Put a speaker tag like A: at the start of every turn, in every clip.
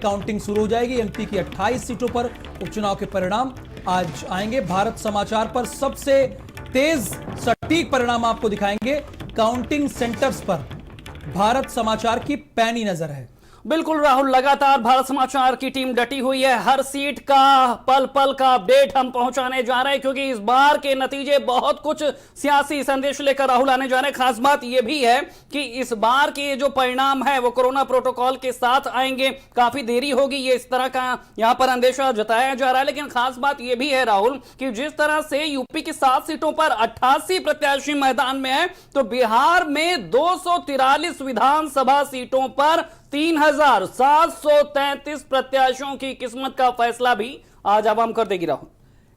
A: Counting शुरू हो जाएगी। एमपी की 28 सीटों पर उपचुनाव के परिणाम आज आएंगे। भारत समाचार पर सबसे तेज सटीक परिणाम आपको दिखाएंगे। काउंटिंग सेंटर्स पर भारत समाचार की पैनी नजर है।
B: बिल्कुल राहुल, लगातार भारत समाचार की टीम डटी हुई है। हर सीट का पल पल का अपडेट हम पहुंचाने जा रहे हैं, क्योंकि इस बार के नतीजे बहुत कुछ सियासी संदेश लेकर राहुल आने जा रहे हैं। खास बात यह भी है कि इस बार के जो परिणाम है वो कोरोना प्रोटोकॉल के साथ आएंगे। काफी देरी होगी, ये इस तरह का यहां पर अंदेशा जताया जा रहा है। लेकिन खास बात यह भी है राहुल कि जिस तरह से यूपी की 7 सीटों पर 88 प्रत्याशी मैदान में है, तो बिहार में 243 विधानसभा सीटों पर 3733 प्रत्याशियों की किस्मत का फैसला भी आज आवाम कर देगी राहुल।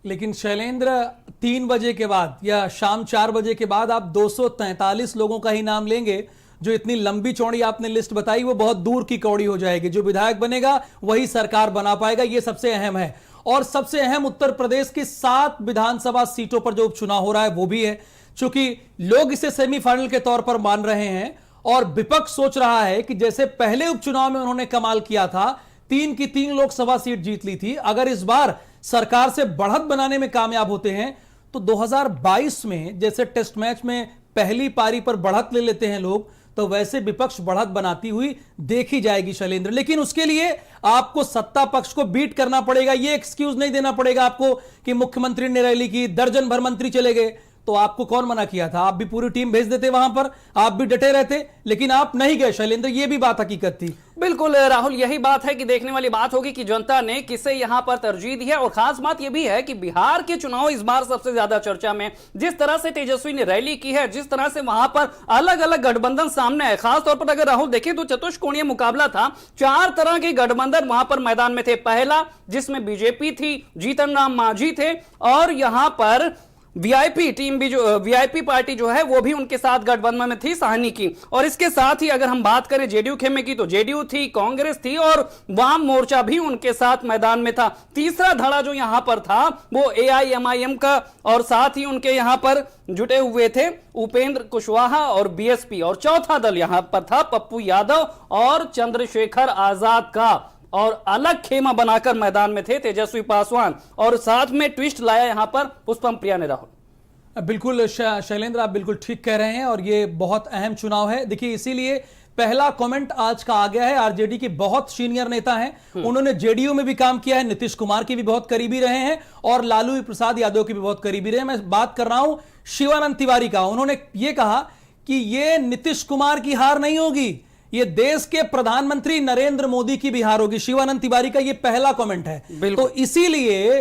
A: लेकिन शैलेंद्र, 3 बजे के बाद या शाम 4 बजे के बाद आप 243 लोगों का ही नाम लेंगे। जो इतनी लंबी चौड़ी आपने लिस्ट बताई वो बहुत दूर की कौड़ी हो जाएगी। जो विधायक बनेगा वही सरकार बना पाएगा, ये सबसे अहम है। और सबसे अहम उत्तर प्रदेश की 7 विधानसभा सीटों पर जो उपचुनाव हो रहा है वो भी है। चूंकि लोग इसे सेमीफाइनल के तौर पर मान रहे हैं और विपक्ष सोच रहा है कि जैसे पहले उपचुनाव में उन्होंने कमाल किया था, 3 की 3 लोकसभा सीट जीत ली थी, अगर इस बार सरकार से बढ़त बनाने में कामयाब होते हैं तो 2022 में जैसे टेस्ट मैच में पहली पारी पर बढ़त ले लेते हैं लोग, तो वैसे विपक्ष बढ़त बनाती हुई देखी जाएगी शैलेंद्र। लेकिन उसके लिए आपको सत्ता पक्ष को बीट करना पड़ेगा। यह एक्सक्यूज नहीं देना पड़ेगा आपको कि मुख्यमंत्री ने रैली की, दर्जन भर मंत्री चले गए। तो आपको कौन मना किया था? आप भी पूरी टीम भेज देते वहां पर, आप भी डटे रहते, लेकिन आप नहीं गए शैलेंद्र। ये भी बात हकीकत थी।
B: बिल्कुल राहुल, यही बात है कि देखने वाली बात होगी कि जनता ने किसे यहां पर तरजीह दी है। और खास बात यह भी है कि बिहार के चुनाव इस बार सबसे ज्यादा चर्चा में, जिस तरह से तेजस्वी ने रैली की है, जिस तरह से वहां पर अलग अलग गठबंधन सामने है। खासतौर पर अगर राहुल देखें तो चतुष्कोणीय मुकाबला था। 4 तरह के गठबंधन वहां पर मैदान में थे। पहला जिसमें बीजेपी थी, जीतन राम मांझी थे, और यहां पर वीआईपी टीम भी, जो वीआईपी पार्टी जो है वो भी उनके साथ गठबंधन में थी, साहनी की। और इसके साथ ही अगर हम बात करें जेडीयू खेमे की, तो जेडीयू थी, कांग्रेस थी और वाम मोर्चा भी उनके साथ मैदान में था। तीसरा धड़ा जो यहां पर था वो एआईएमआईएम का, और साथ ही उनके यहां पर जुटे हुए थे उपेंद्र कुशवाहा और बीएसपी। और चौथा दल यहां पर था पप्पू यादव और चंद्रशेखर आजाद का। और अलग खेमा बनाकर मैदान में थे तेजस्वी पासवान, और साथ में ट्विस्ट लाया यहां पर पुष्पम प्रिया ने राहुल।
A: बिल्कुल शैलेंद्र, आप बिल्कुल ठीक कह रहे हैं और ये बहुत अहम चुनाव है। देखिए, इसीलिए पहला कमेंट आज का आ गया है। आरजेडी के बहुत सीनियर नेता हैं, उन्होंने जेडीयू में भी काम किया है, नीतीश कुमार के भी बहुत करीबी रहे हैं और लालू प्रसाद यादव के भी बहुत करीबी रहे हैं। मैं बात कर रहा हूं शिवानंद तिवारी का। उन्होंने ये कहा कि ये नीतीश कुमार की हार नहीं होगी, ये देश के प्रधानमंत्री नरेंद्र मोदी की भी हार होगी। शिवानंद तिवारी का ये पहला कमेंट है। तो इसीलिए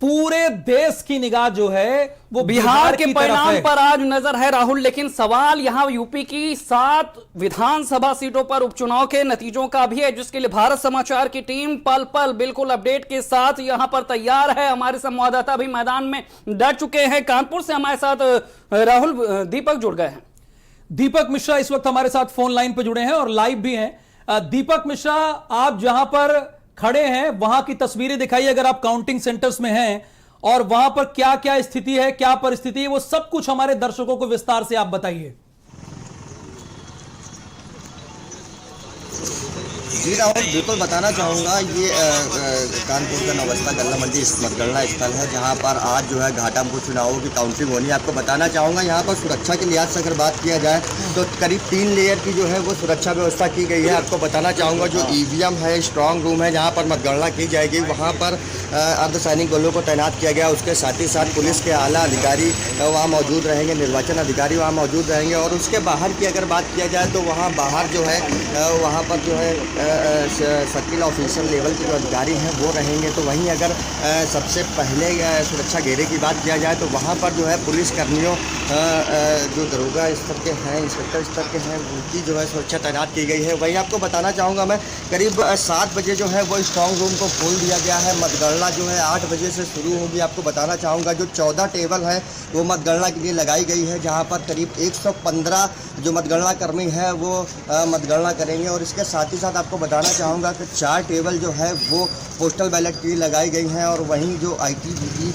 A: पूरे देश की निगाह जो है वो
B: बिहार के परिणाम पर आज नजर है राहुल। लेकिन सवाल यहां यूपी की 7 विधानसभा सीटों पर उपचुनाव के नतीजों का भी है, जिसके लिए भारत समाचार की टीम पल पल बिल्कुल अपडेट के साथ यहां पर तैयार है। हमारे संवाददाता भी मैदान में डट चुके हैं। कानपुर से हमारे साथ राहुल दीपक जुड़ गए हैं।
A: दीपक मिश्रा इस वक्त हमारे साथ फोन लाइन पर जुड़े हैं और लाइव भी हैं। दीपक मिश्रा, आप जहां पर खड़े हैं वहां की तस्वीरें दिखाइए, अगर आप काउंटिंग सेंटर्स में हैं, और वहां पर क्या क्या स्थिति है, क्या परिस्थिति है, वो सब कुछ हमारे दर्शकों को विस्तार से आप बताइए।
C: जी राहुल, बिल्कुल बताना चाहूँगा। ये कानपुर का नवस्था गल्ला मंडी मतगणना स्थल है, जहाँ पर आज जो है घाटा मुख्य चुनावों की काउंटिंग होनी है। आपको बताना चाहूँगा यहाँ पर सुरक्षा के लिहाज से अगर बात किया जाए तो करीब 3 लेयर की जो है वो सुरक्षा व्यवस्था की गई है। आपको बताना चाहूँगा जो ईवीएम है, स्ट्रांग रूम है जहाँ पर मतगणना की जाएगी, वहाँ पर अर्धसैनिक बलों को तैनात किया गया। उसके साथ ही साथ पुलिस के आला अधिकारी वहाँ मौजूद रहेंगे, निर्वाचन अधिकारी वहाँ मौजूद रहेंगे। और उसके बाहर की अगर बात किया जाए तो वहाँ बाहर जो है वहाँ पर जो है सर्किल ऑफिसर लेवल के जो अधिकारी हैं वो रहेंगे। तो वहीं अगर सबसे पहले सुरक्षा घेरे की बात किया जाए तो वहाँ पर जो है पुलिस कर्मियों जो दरोगा स्तर के हैं, इंस्पेक्टर स्तर के हैं, उनकी जो है सुरक्षा तैनात की गई है। वहीं आपको बताना चाहूँगा मैं, करीब 7 बजे जो है वो स्ट्रांग रूम को खोल दिया गया है। मतगणना जो है 8 बजे से शुरू होगी। आपको बताना चाहूँगा जो 14 टेबल है वो मतगणना के लिए लगाई गई है, जहाँ पर करीब 115 जो मतगणना कर्मी हैं वो मतगणना करेंगे। और इसके साथ ही साथ आपको बताना चाहूँगा कि 4 टेबल जो है वो पोस्टल बैलेट की लगाई गई हैं, और वहीं जो आईटीबीटी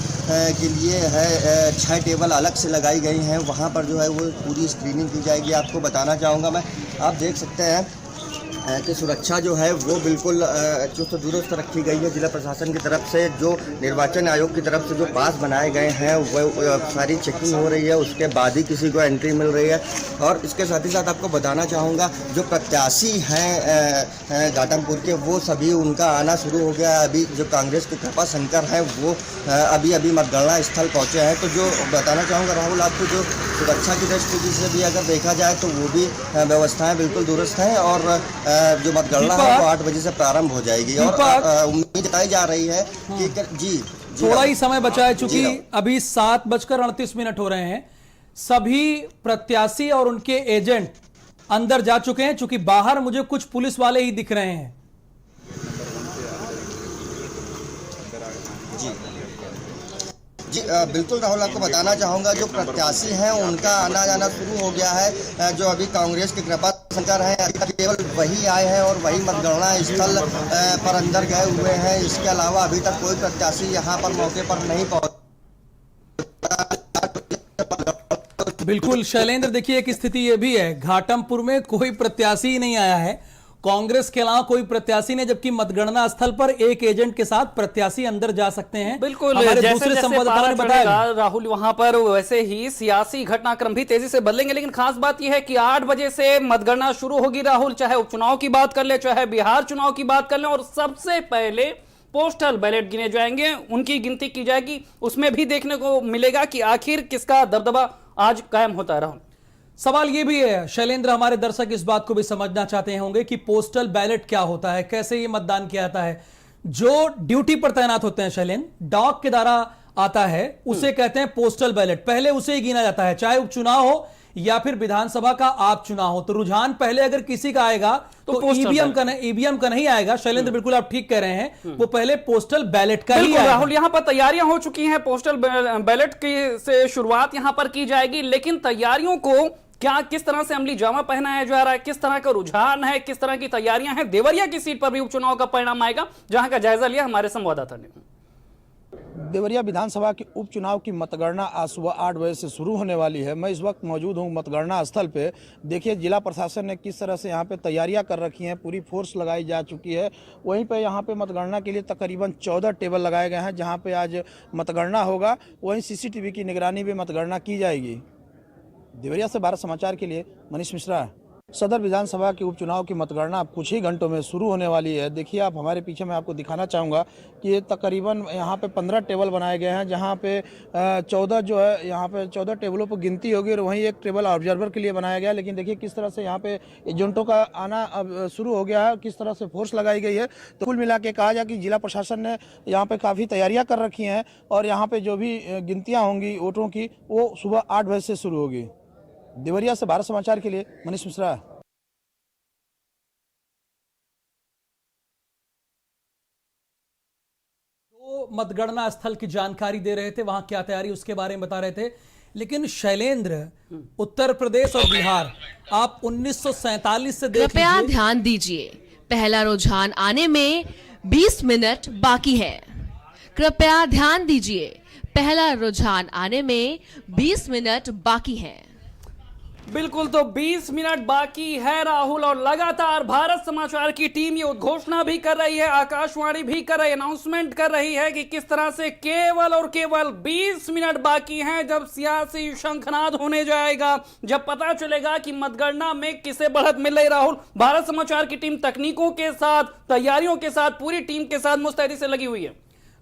C: के लिए है 6 टेबल अलग से लगाई गई हैं। वहाँ पर जो है वो पूरी स्क्रीनिंग की जाएगी। आपको बताना चाहूँगा मैं, आप देख सकते हैं की सुरक्षा जो है वो बिल्कुल चुस्त दुरुस्त रखी गई है। जिला प्रशासन की तरफ से, जो निर्वाचन आयोग की तरफ से जो पास बनाए गए हैं वो सारी चेकिंग हो रही है, उसके बाद ही किसी को एंट्री मिल रही है। और इसके साथ ही साथ आपको बताना चाहूँगा, जो प्रत्याशी हैं घाटमपुर के, वो सभी उनका आना शुरू हो गया है। अभी जो कांग्रेस के कृपा शंकर हैं वो अभी मतगणना स्थल पहुँचे हैं। तो जो बताना चाहूँगा राहुल आपको, जो सुरक्षा की दृष्टि से भी अगर देखा जाए तो वो भी व्यवस्थाएं बिल्कुल दुरुस्त हैं। और जो मतगणना है वो 8 बजे से प्रारंभ हो जाएगी और उम्मीद जताई जा रही है कि जी
A: थोड़ा ही समय बचा है, चूंकि अभी 7:38 हो रहे हैं। सभी प्रत्याशी और उनके एजेंट अंदर जा चुके हैं, चूंकि बाहर मुझे कुछ पुलिस वाले ही दिख रहे हैं।
C: जी बिल्कुल राहुल, आपको बताना चाहूँगा, जो प्रत्याशी हैं उनका आना जाना शुरू हो गया है। जो अभी कांग्रेस के कृपा शंकर हैं, अभी तक केवल वही आए हैं और वही मतगणना स्थल पर अंदर गए हुए हैं। इसके अलावा अभी तक कोई प्रत्याशी यहाँ पर मौके पर नहीं पहुँचा।
A: बिल्कुल शैलेंद्र, देखिए एक स्थिति ये भी है, घाटमपुर में कोई प्रत्याशी ही नहीं आया है, कांग्रेस के अलावा कोई प्रत्याशी ने, जबकि मतगणना स्थल पर एक एजेंट के साथ प्रत्याशी अंदर जा सकते हैं।
B: बिल्कुल,
A: हमारे
B: जैसे
A: दूसरे
B: जैसे
A: संवाददाता ने बताया
B: राहुल, वहां पर वैसे ही सियासी घटनाक्रम भी तेजी से बदलेंगे। लेकिन खास बात यह है कि 8 बजे से मतगणना शुरू होगी राहुल, चाहे उपचुनाव की बात कर ले, चाहे बिहार चुनाव की बात कर ले, और सबसे पहले पोस्टल बैलेट गिने जाएंगे, उनकी गिनती की जाएगी। उसमें भी देखने को मिलेगा कि आखिर किसका दबदबा आज कायम होता है। राहुल,
A: सवाल यह भी है शैलेंद्र, हमारे दर्शक इस बात को भी समझना चाहते होंगे कि पोस्टल बैलेट क्या होता है, कैसे ये मतदान किया जाता है। जो ड्यूटी पर तैनात होते हैं शैलेंद्र, डाक के द्वारा आता है, उसे कहते हैं पोस्टल बैलेट। पहले उसे ही गिना जाता है, चाहे उपचुनाव हो या फिर विधानसभा का आप चुनाव हो। तो रुझान पहले अगर किसी का आएगा तो ईवीएम का नहीं आएगा। शैलेंद्र बिल्कुल आप ठीक कह रहे हैं, वो पहले पोस्टल बैलेट का ही आएगा।
B: राहुल, यहां पर तैयारियां हो चुकी हैं, पोस्टल बैलेट की से शुरुआत यहां पर की जाएगी। लेकिन तैयारियों को किस तरह से अमली जामा पहनाया जा रहा है, किस तरह का रुझान है, किस तरह की तैयारियां हैं, देवरिया की सीट पर भी उपचुनाव का परिणाम आएगा, जहां का जायजा लिया हमारे संवाददाता ने।
D: देवरिया विधानसभा के उपचुनाव की मतगणना आज सुबह 8 बजे से शुरू होने वाली है। मैं इस वक्त मौजूद हूं मतगणना स्थल पे। देखिए जिला प्रशासन ने किस तरह से यहां पे तैयारियां कर रखी हैं, पूरी फोर्स लगाई जा चुकी है। वहीं पे यहां पे मतगणना के लिए तकरीबन 14 टेबल लगाए गए हैं, जहां पे आज मतगणना होगा। वहीं CCTV की निगरानी में मतगणना की जाएगी। देवरिया से भारत समाचार के लिए मनीष मिश्रा। सदर विधानसभा के उपचुनाव की मतगणना अब कुछ ही घंटों में शुरू होने वाली है। देखिए आप हमारे पीछे, मैं आपको दिखाना चाहूँगा कि ये तकरीबन यहाँ पे 15 टेबल बनाए गए हैं, जहाँ पे 14 जो है, यहाँ पे 14 टेबलों पर गिनती होगी और वहीं एक टेबल ऑब्जर्वर के लिए बनाया गया है। लेकिन देखिए किस तरह से यहाँ पे एजेंटों का आना अब शुरू हो गया है, किस तरह से फोर्स लगाई गई है। तो कुल मिला के कहा जाए कि जिला प्रशासन ने यहाँ पे काफ़ी तैयारियाँ कर रखी हैं और यहाँ पे जो भी गिनतियाँ होंगी वोटों की, वो सुबह 8 बजे से शुरू होगी। देवरिया से भारत समाचार के लिए मनीष मिश्रा।
A: तो मतगणना स्थल की जानकारी दे रहे थे, वहां क्या तैयारी उसके बारे में बता रहे थे। लेकिन शैलेंद्र, उत्तर प्रदेश और बिहार आप 1947 से देख
E: कृपया ध्यान दीजिए, पहला रुझान आने में 20 मिनट बाकी है। कृपया ध्यान दीजिए, पहला रुझान आने में 20 मिनट बाकी है।
B: बिल्कुल, तो 20 मिनट बाकी है राहुल, और लगातार भारत समाचार की टीम ये उद्घोषणा भी कर रही है, आकाशवाणी भी कर रही है, अनाउंसमेंट कर रही है कि किस तरह से केवल और केवल 20 मिनट बाकी हैं, जब सियासी शंखनाद होने जाएगा, जब पता चलेगा कि मतगणना में किसे बढ़त मिल रही। राहुल, भारत समाचार की टीम तकनीकों के साथ, तैयारियों के साथ, पूरी टीम के साथ मुस्तैदी से लगी हुई है।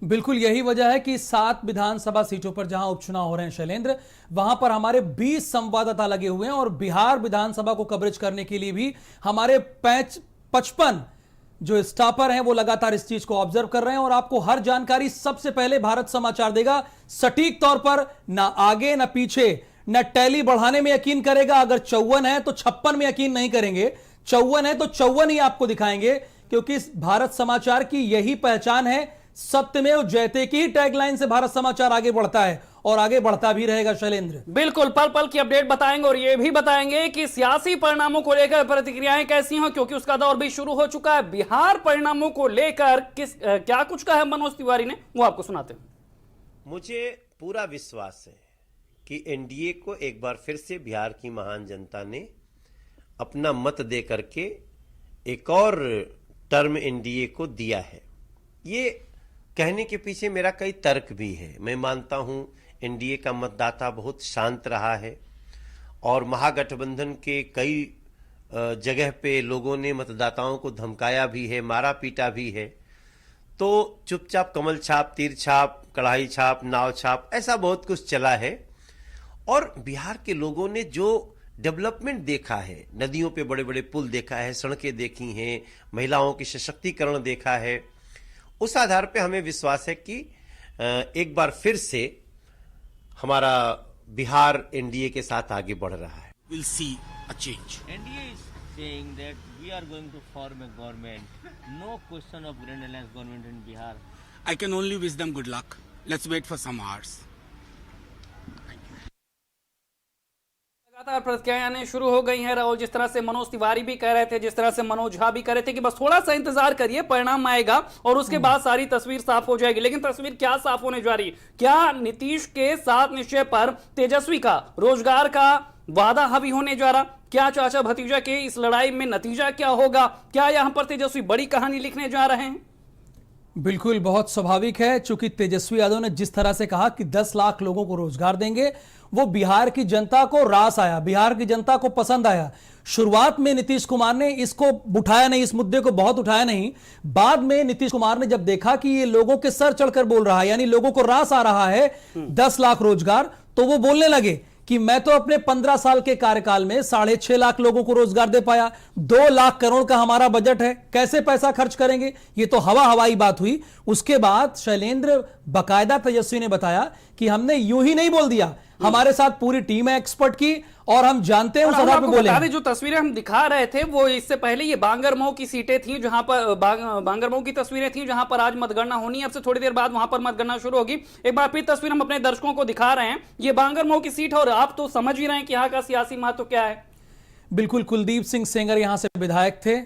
A: बिल्कुल यही वजह है कि 7 विधानसभा सीटों पर जहां उपचुनाव हो रहे हैं शैलेंद्र, वहां पर हमारे 20 संवाददाता लगे हुए हैं और बिहार विधानसभा को कवरेज करने के लिए भी हमारे 55 जो स्टाफर हैं वो लगातार इस चीज को ऑब्जर्व कर रहे हैं और आपको हर जानकारी सबसे पहले भारत समाचार देगा, सटीक तौर पर, ना आगे ना पीछे, ना टैली बढ़ाने में यकीन करेगा। अगर 54 है तो 56 में यकीन नहीं करेंगे, 54 है तो 54 ही आपको दिखाएंगे, क्योंकि भारत समाचार की यही पहचान है। सत्यमेव जयते की ही टैगलाइन से भारत समाचार आगे बढ़ता है और आगे बढ़ता भी रहेगा शैलेंद्र।
B: बिल्कुल, पल पल की अपडेट बताएंगे और ये भी बताएंगे कि सियासी परिणामों को लेकर प्रतिक्रियाएं कैसी हैं, क्योंकि उसका दौर भी शुरू हो चुका है। बिहार परिणामों को लेकर क्या कुछ कहा है मनोज तिवारी ने, वो आपको सुनाते हैं।
F: मुझे पूरा विश्वास है कि एनडीए को एक बार फिर से बिहार की महान जनता ने अपना मत दे करके एक और टर्म एनडीए को दिया है। ये कहने के पीछे मेरा कई तर्क भी है। मैं मानता हूं एनडीए का मतदाता बहुत शांत रहा है और महागठबंधन के कई जगह पे लोगों ने मतदाताओं को धमकाया भी है, मारा पीटा भी है। तो चुपचाप कमल छाप, तीर छाप, कढ़ाई छाप, नाव छाप, ऐसा बहुत कुछ चला है। और बिहार के लोगों ने जो डेवलपमेंट देखा है, नदियों पे बड़े बड़े पुल देखा है, सड़कें देखी हैं, महिलाओं की सशक्तिकरण देखा है, उस आधार पे हमें विश्वास है कि एक बार फिर से हमारा बिहार एनडीए के साथ आगे बढ़ रहा है।
G: We'll see a change.
H: NDA is saying that we are going to form a government. No question of Grand Alliance government in Bihar.
G: I can only wish them good luck. Let's wait for some hours.
B: लगातार प्रतिक्रियाएं आने शुरू हो गई हैं राहुल। जिस तरह से मनोज तिवारी भी कह रहे थे, जिस तरह से मनोज झा भी कह रहे थे कि बस थोड़ा सा इंतजार करिए, परिणाम आएगा और उसके बाद सारी तस्वीर साफ हो जाएगी। लेकिन तस्वीर क्या साफ होने जा रही? क्या नीतीश के साथ निश्चय पर तेजस्वी का रोजगार का वादा हावी होने जा रहा? क्या चाचा भतीजा के इस लड़ाई में नतीजा क्या होगा? क्या यहां पर तेजस्वी बड़ी कहानी लिखने जा रहे हैं?
A: बिल्कुल, बहुत स्वाभाविक है। चूंकि तेजस्वी यादव ने जिस तरह से कहा कि 10 लाख लोगों को रोजगार देंगे, वो बिहार की जनता को रास आया, बिहार की जनता को पसंद आया। शुरुआत में नीतीश कुमार ने इसको उठाया नहीं, इस मुद्दे को बहुत उठाया नहीं। बाद में नीतीश कुमार ने जब देखा कि ये लोगों के सर चढ़कर बोल रहा है, यानी लोगों को रास आ रहा है 10 लाख रोजगार, तो वो बोलने लगे कि मैं तो अपने 15 साल के कार्यकाल में 6.5 लाख लोगों को रोजगार दे पाया, 2 लाख करोड़ का हमारा बजट है, कैसे पैसा खर्च करेंगे? ये तो हवाई बात हुई। उसके बाद शैलेंद्र बकायदा तेजस्वी ने बताया कि हमने यूं ही नहीं बोल दिया, हमारे साथ पूरी टीम है एक्सपर्ट की और हम जानते हैं उस आधार पे बोले।
B: जो तस्वीरें हम दिखा रहे थे वो इससे पहले ये बांगरमऊ की सीटें थी, जहां पर बांगरमऊ की तस्वीरें थी, जहां पर आज मतगणना होनी है। अब से थोड़ी देर बाद वहां पर मतगणना शुरू होगी। एक बार फिर तस्वीर हम अपने दर्शकों को दिखा रहे हैं। ये बांगरमऊ की सीट है और आप तो समझ ही रहे हैं कि यहाँ का सियासी महत्व क्या है।
A: बिल्कुल, कुलदीप सिंह सेंगर यहां से विधायक थे,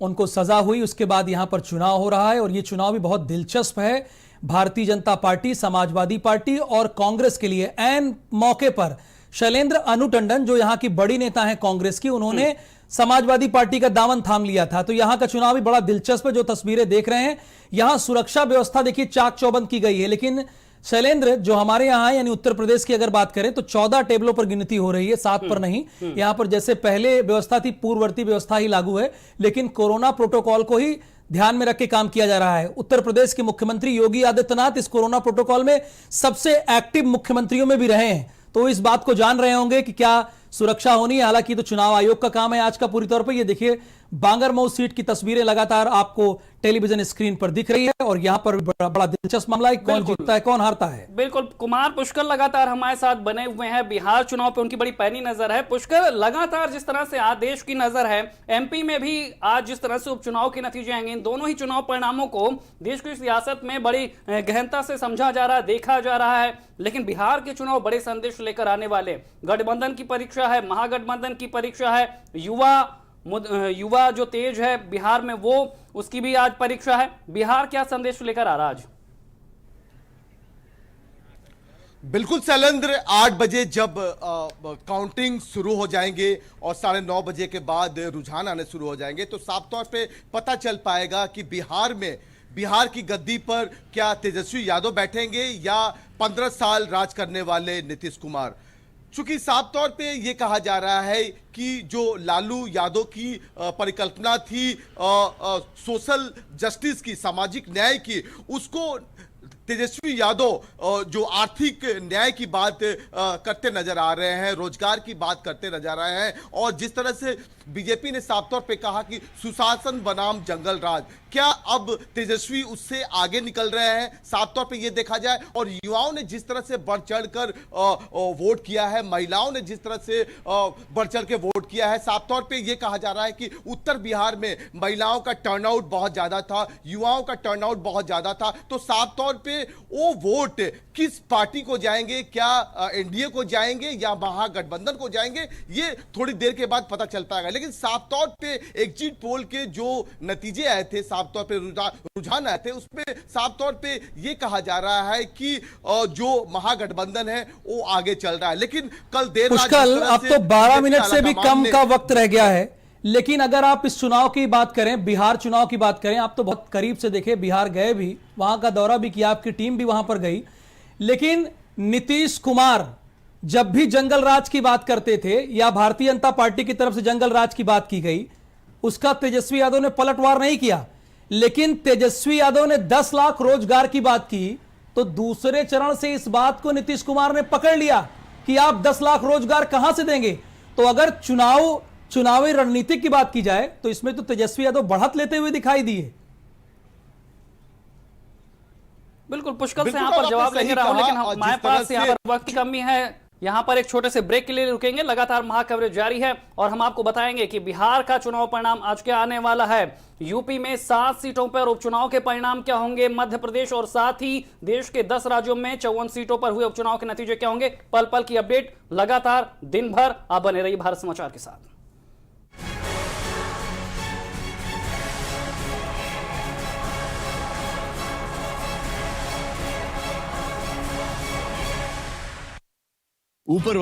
A: उनको सजा हुई, उसके बाद यहां पर चुनाव हो रहा है और यह चुनाव भी बहुत दिलचस्प है। भारतीय जनता पार्टी, समाजवादी पार्टी और कांग्रेस के लिए ऐन मौके पर शैलेंद्र अनु टंडन, जो यहां की बड़ी नेता हैं कांग्रेस की, उन्होंने समाजवादी पार्टी का दामन थाम लिया था। तो यहां का चुनाव भी बड़ा दिलचस्प है। जो तस्वीरें देख रहे हैं, यहां सुरक्षा व्यवस्था देखिए चाक चौबंद की गई है। लेकिन शैलेंद्र, जो हमारे यहां यानी उत्तर प्रदेश की अगर बात करें तो 14 टेबलों पर गिनती हो रही है, 7 पर नहीं। यहां पर जैसे पहले व्यवस्था थी, पूर्ववर्ती व्यवस्था ही लागू है, लेकिन कोरोना प्रोटोकॉल को ही ध्यान में रख के काम किया जा रहा है। उत्तर प्रदेश के मुख्यमंत्री योगी आदित्यनाथ इस कोरोना प्रोटोकॉल में सबसे एक्टिव मुख्यमंत्रियों में भी रहे हैं, तो इस बात को जान रहे होंगे कि क्या सुरक्षा होनी है। हालांकि तो चुनाव आयोग का काम है आज का पूरी तौर पर। ये देखिए बांगरमऊ सीट की तस्वीरें लगातार आपको टेलीविजन स्क्रीन पर दिख रही है और यहां पर बड़ा दिलचस्प मामला है, कौन जीतता है कौन हारता है।
B: बिल्कुल, कुमार पुष्कर लगातार हमारे साथ बने हुए हैं। बिहार चुनाव पे उनकी बड़ी पैनी नजर है। पुष्कर, लगातार जिस तरह से आदेश की नजर है, एमपी में भी आज जिस तरह से उपचुनाव के नतीजे आएंगे, इन दोनों ही चुनाव परिणामों को देश की सियासत में बड़ी गहनता से समझा जा रहा है, देखा जा रहा है। लेकिन बिहार के चुनाव बड़े संदेश लेकर आने वाले, गठबंधन की परीक्षा है, महागठबंधन की परीक्षा है, युवा जो तेज है बिहार में, वो उसकी भी आज परीक्षा है। बिहार क्या संदेश लेकर आ रहा आज?
I: बिल्कुल शैलेंद्र, 8 बजे जब काउंटिंग शुरू हो जाएंगे और 9:30 बजे के बाद रुझान आने शुरू हो जाएंगे, तो साफ तौर पे पता चल पाएगा कि बिहार की गद्दी पर क्या तेजस्वी यादव बैठेंगे या 15 साल राज करने वाले नीतीश कुमार। चूंकि साफ तौर पे ये कहा जा रहा है कि जो लालू यादव की परिकल्पना थी सोशल जस्टिस की, सामाजिक न्याय की, उसको तेजस्वी यादव जो आर्थिक न्याय की बात करते नजर आ रहे हैं, रोजगार की बात करते नजर आ रहे हैं, और जिस तरह से बीजेपी ने साफ तौर पे कहा कि सुशासन बनाम जंगल राज, क्या अब तेजस्वी उससे आगे निकल रहे हैं, साफ तौर पे ये देखा जाए। और युवाओं ने जिस तरह से बढ़ चढ़कर वोट किया है, महिलाओं ने जिस तरह से बढ़ चढ़ के वोट किया है, साफ तौर पे ये कहा जा रहा है कि उत्तर बिहार में महिलाओं का टर्नआउट बहुत ज्यादा था, युवाओं का टर्नआउट बहुत ज्यादा था। तो साफ तौर पे वो वोट किस पार्टी को जाएंगे, क्या एनडीए को जाएंगे या महागठबंधन को जाएंगे, ये थोड़ी देर के बाद पता चल पाएगा। लेकिन साफ तौर पे एग्जिट पोल के जो नतीजे आए थे, साफ तौर पे रुझान आए थे, उसमें साफ तौर पे ये कहा जा रहा है कि जो महागठबंधन है वो आगे चल रहा है। लेकिन कल देर रात
A: अब तो 12 मिनट से भी कम का वक्त रह गया है। लेकिन अगर आप इस चुनाव की बात करें, बिहार चुनाव की बात करें, आप तो बहुत करीब से देखे, बिहार गए भी, वहां का दौरा भी किया, आपकी टीम भी वहां पर गई, लेकिन नीतीश कुमार जब भी जंगल राज की बात करते थे या भारतीय जनता पार्टी की तरफ से जंगल राज की बात की गई, उसका तेजस्वी यादव ने पलटवार नहीं किया। लेकिन तेजस्वी यादव ने 10 लाख रोजगार की बात की तो दूसरे चरण से इस बात को नीतीश कुमार ने पकड़ लिया कि आप 10 लाख रोजगार कहां से देंगे। तो अगर चुनावी रणनीति की बात की जाए तो इसमें तो तेजस्वी यादव बढ़त लेते हुए दिखाई दिए।
B: बिल्कुल पुष्कल से
I: बिल्कुल
B: यहाँ पर
I: आपने
B: जवाब
I: सही
B: लेके रहा हूं,
I: कहा,
B: लेकिन
I: और जिस
B: हमारे
I: तरह
B: पास यहाँ
I: से-
B: पर वक्त की कमी है। यहाँ पर एक छोटे से ब्रेक के लिए रुकेंगे, लगातार महा कवरेज जारी है और हम आपको बताएंगे कि बिहार का चुनाव परिणाम आज क्या आने वाला है। यूपी में 7 सीटों पर उपचुनाव के परिणाम क्या होंगे, मध्य प्रदेश और साथ ही देश के 10 राज्यों में 54 सीटों पर हुए उपचुनाव के नतीजे क्या होंगे, पल पल की अपडेट लगातार दिन भर आप बने रहिए भारत समाचार के साथ।
J: ऊपर